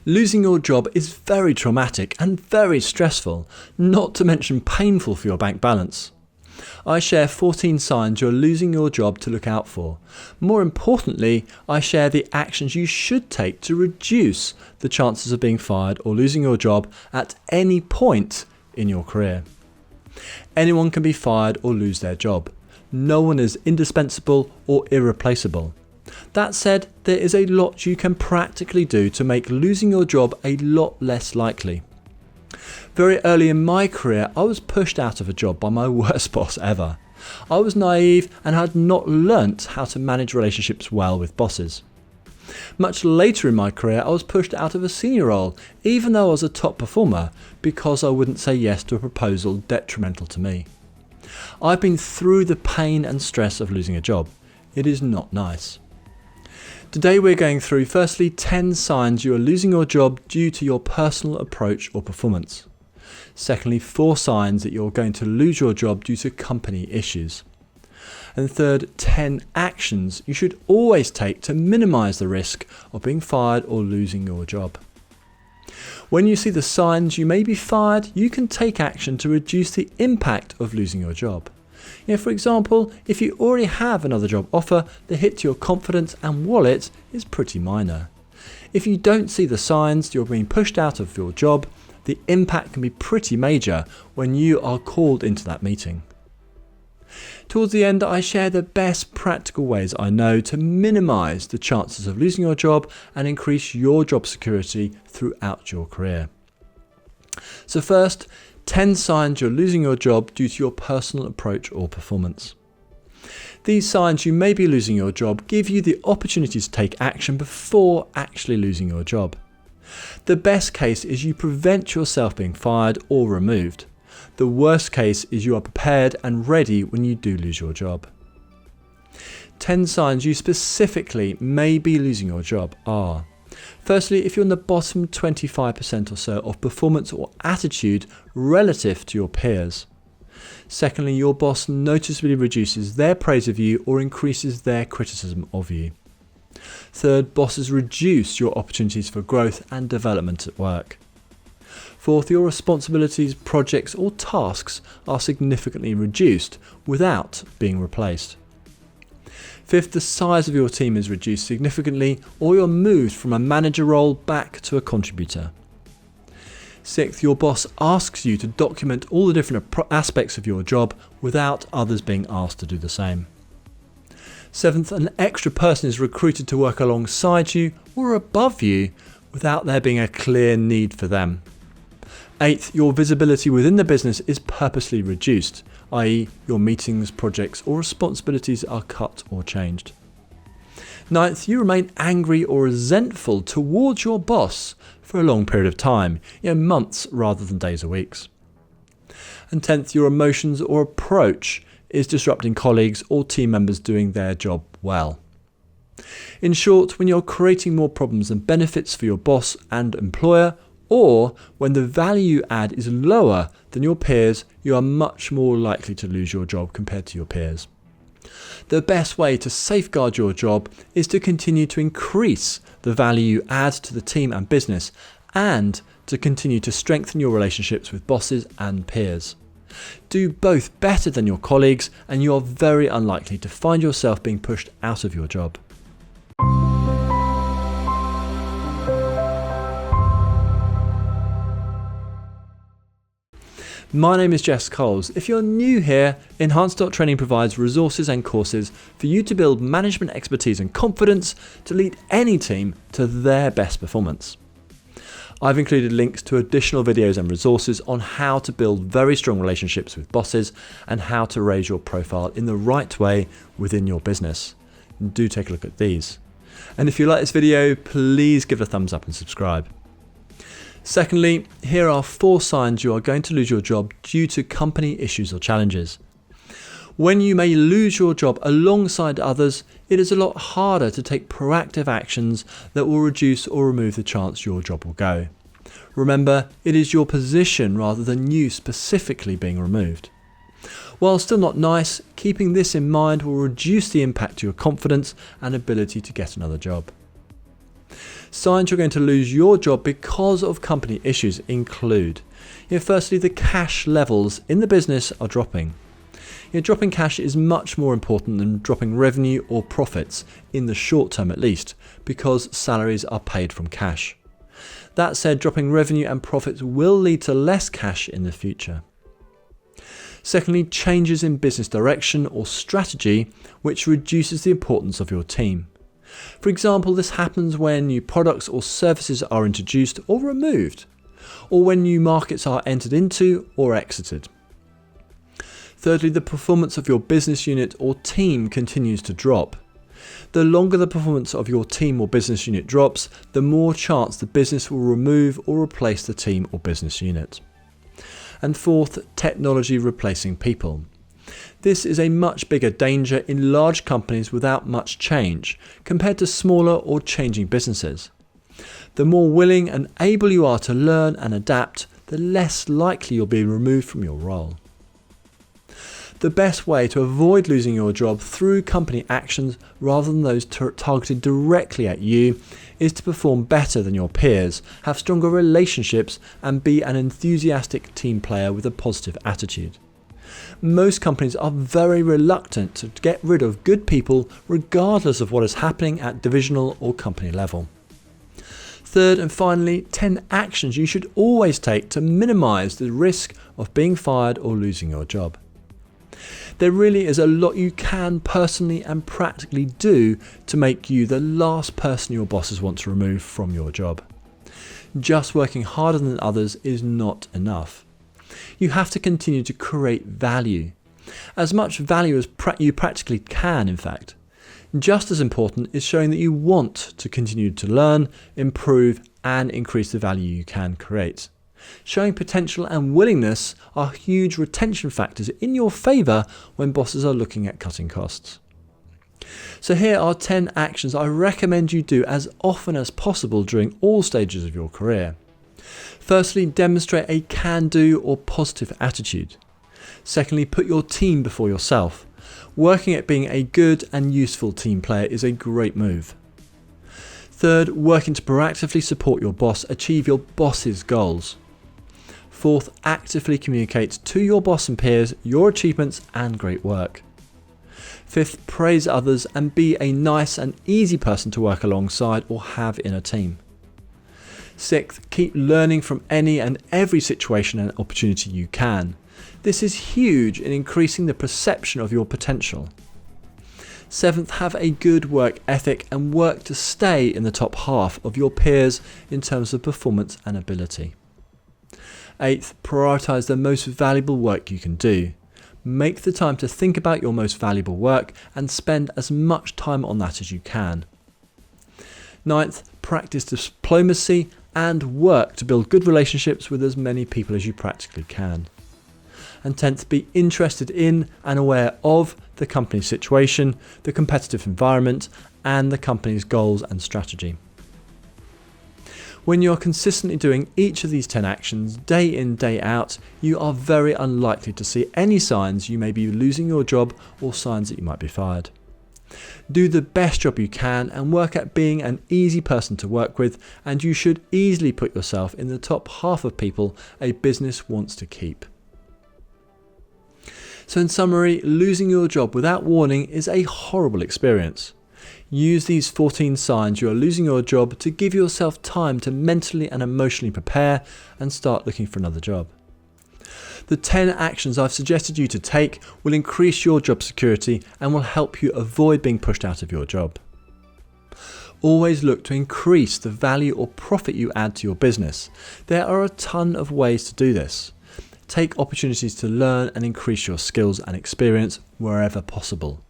Losing your job is very traumatic and very stressful, not to mention painful for your bank balance. I share 14 signs you're losing your job to look out for. More importantly, I share the actions you should take to reduce the chances of being fired or losing your job at any point in your career. Anyone can be fired or lose their job. No one is indispensable or irreplaceable. That said, there is a lot you can practically do to make losing your job a lot less likely. Very early in my career, I was pushed out of a job by my worst boss ever. I was naive and had not learnt how to manage relationships well with bosses. Much later in my career, I was pushed out of a senior role, even though I was a top performer, because I wouldn't say yes to a proposal detrimental to me. I've been through the pain and stress of losing a job. It is not nice. Today we're going through firstly 10 signs you are losing your job due to your personal approach or performance. Secondly, 4 signs that you're going to lose your job due to company issues. And third, 10 actions you should always take to minimise the risk of being fired or losing your job. When you see the signs you may be fired, you can take action to reduce the impact of losing your job. For example, if you already have another job offer, the hit to your confidence and wallet is pretty minor. If you don't see the signs you're being pushed out of your job, the impact can be pretty major when you are called into that meeting. Towards the end, I share the best practical ways I know to minimise the chances of losing your job and increase your job security throughout your career. So first, 10 signs you're losing your job due to your personal approach or performance. These signs you may be losing your job give you the opportunity to take action before actually losing your job. The best case is you prevent yourself being fired or removed. The worst case is you are prepared and ready when you do lose your job. 10 signs you specifically may be losing your job are: firstly, if you're in the bottom 25% or so of performance or attitude relative to your peers. Secondly, your boss noticeably reduces their praise of you or increases their criticism of you. Third, bosses reduce your opportunities for growth and development at work. Fourth, your responsibilities, projects or tasks are significantly reduced without being replaced. Fifth, the size of your team is reduced significantly or you're moved from a manager role back to a contributor. Sixth, your boss asks you to document all the different aspects of your job without others being asked to do the same. Seventh, an extra person is recruited to work alongside you or above you without there being a clear need for them. Eighth, your visibility within the business is purposely reduced, i.e. your meetings, projects or responsibilities are cut or changed. Ninth, you remain angry or resentful towards your boss for a long period of time, months rather than days or weeks. And 10th, your emotions or approach is disrupting colleagues or team members doing their job well. In short, when you're creating more problems than benefits for your boss and employer, or when the value add is lower than your peers, you are much more likely to lose your job compared to your peers. The best way to safeguard your job is to continue to increase the value you add to the team and business, and to continue to strengthen your relationships with bosses and peers. Do both better than your colleagues, and you are very unlikely to find yourself being pushed out of your job. My name is Jess Coles. If you're new here, Enhance.training provides resources and courses for you to build management expertise and confidence to lead any team to their best performance. I've included links to additional videos and resources on how to build very strong relationships with bosses and how to raise your profile in the right way within your business. Do take a look at these. And if you like this video, please give it a thumbs up and subscribe. Secondly, here are 4 signs you are going to lose your job due to company issues or challenges. When you may lose your job alongside others, it is a lot harder to take proactive actions that will reduce or remove the chance your job will go. Remember, it is your position rather than you specifically being removed. While still not nice, keeping this in mind will reduce the impact to your confidence and ability to get another job. Signs you're going to lose your job because of company issues include, firstly, the cash levels in the business are dropping. Dropping cash is much more important than dropping revenue or profits, in the short term at least, because salaries are paid from cash. That said, dropping revenue and profits will lead to less cash in the future. Secondly, changes in business direction or strategy, which reduces the importance of your team. For example, this happens when new products or services are introduced or removed, or when new markets are entered into or exited. Thirdly, the performance of your business unit or team continues to drop. The longer the performance of your team or business unit drops, the more chance the business will remove or replace the team or business unit. And fourth, technology replacing people. This is a much bigger danger in large companies without much change, compared to smaller or changing businesses. The more willing and able you are to learn and adapt, the less likely you'll be removed from your role. The best way to avoid losing your job through company actions rather than those targeted directly at you is to perform better than your peers, have stronger relationships, and be an enthusiastic team player with a positive attitude. Most companies are very reluctant to get rid of good people regardless of what is happening at divisional or company level. Third and finally, 10 actions you should always take to minimise the risk of being fired or losing your job. There really is a lot you can personally and practically do to make you the last person your bosses want to remove from your job. Just working harder than others is not enough. You have to continue to create value. As much value as you practically can, in fact. Just as important is showing that you want to continue to learn, improve, and increase the value you can create. Showing potential and willingness are huge retention factors in your favour when bosses are looking at cutting costs. So here are 10 actions I recommend you do as often as possible during all stages of your career. Firstly, demonstrate a can-do or positive attitude. Secondly, put your team before yourself. Working at being a good and useful team player is a great move. Third, working to proactively support your boss achieve your boss's goals. Fourth, actively communicate to your boss and peers your achievements and great work. Fifth, praise others and be a nice and easy person to work alongside or have in a team. Sixth, keep learning from any and every situation and opportunity you can. This is huge in increasing the perception of your potential. Seventh, have a good work ethic and work to stay in the top half of your peers in terms of performance and ability. Eighth, prioritise the most valuable work you can do. Make the time to think about your most valuable work and spend as much time on that as you can. Ninth, practice diplomacy and work to build good relationships with as many people as you practically can. And 10th, be interested in and aware of the company's situation, the competitive environment, and the company's goals and strategy. When you're consistently doing each of these 10 actions day in, day out, you are very unlikely to see any signs you may be losing your job or signs that you might be fired. Do the best job you can and work at being an easy person to work with, and you should easily put yourself in the top half of people a business wants to keep. So in summary, losing your job without warning is a horrible experience. Use these 14 signs you are losing your job to give yourself time to mentally and emotionally prepare and start looking for another job. The 10 actions I've suggested you to take will increase your job security and will help you avoid being pushed out of your job. Always look to increase the value or profit you add to your business. There are a ton of ways to do this. Take opportunities to learn and increase your skills and experience wherever possible.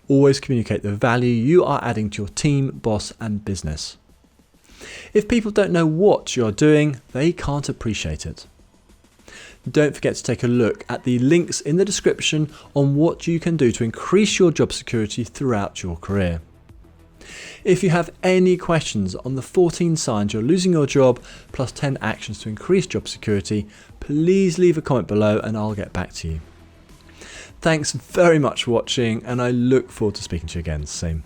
Always communicate the value you are adding to your team, boss, and business. If people don't know what you're doing, they can't appreciate it. Don't forget to take a look at the links in the description on what you can do to increase your job security throughout your career. If you have any questions on the 14 signs you're losing your job plus 10 actions to increase job security, please leave a comment below and I'll get back to you. Thanks very much for watching, and I look forward to speaking to you again soon.